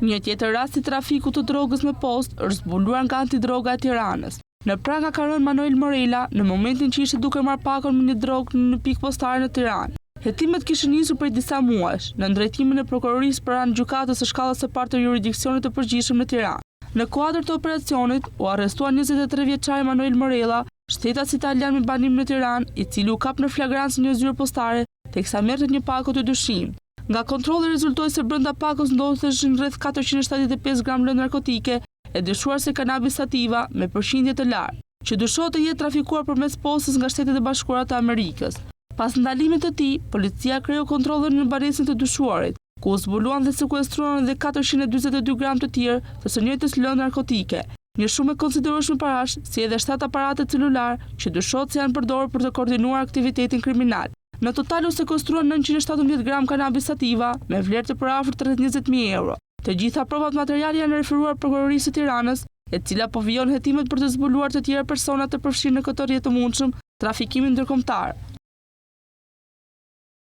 Një tjetër rast i trafikut të drogës me post është zbuluar nga antidroga e Tiranës. Në pranga ka rënë Manuel Morela në momentin që ishte duke marrë pakon me një drogë në pikë postare në Tiranë. Hetimet kishin nisur prej disa muajsh në drejtimin e prokurorisë pranë gjykatës së shkallës së parë të jurisdiksionit të përgjithshëm në Tiranë. Në kuadër të operacionit u arrestua 23 vjeçari Manuel Morela, shtetas italian me banim në Tiranë, i cili u kap në flagrancë një zyrë postare teksa merrte një pako të dyshim. Nga kontrolli rezultoi se brenda pakos ndodheshin rreth 475 gram lëndë narkotike e dyshuar se kanabis sativa me përqindje të lartë, që dyshohet të jetë trafikuar përmes postës nga Shtetet e Bashkuara të Amerikës. Pas ndalimit të tij, policia kreu kontrolle në banesën të dyshuarit, ku u zbuluan dhe sekuestruan edhe 442 gram të tjerë të së njëjtës lëndë narkotike, një shumë e konsiderueshme parash, si edhe 7 aparate celular që dyshohet se janë përdorur për të koordinuar aktivitetin kriminal. Në total u sekuestruan 917 gram kanabis sativa me vlerë të përafërt 320.000 euro. Të gjitha provat materiale janë referuar prokurorisë së Tiranës, e cila po vijon hetimet për të zbuluar të tjerë persona të përfshirë në këtë rrjet të mundshëm trafikimin ndërkombëtar.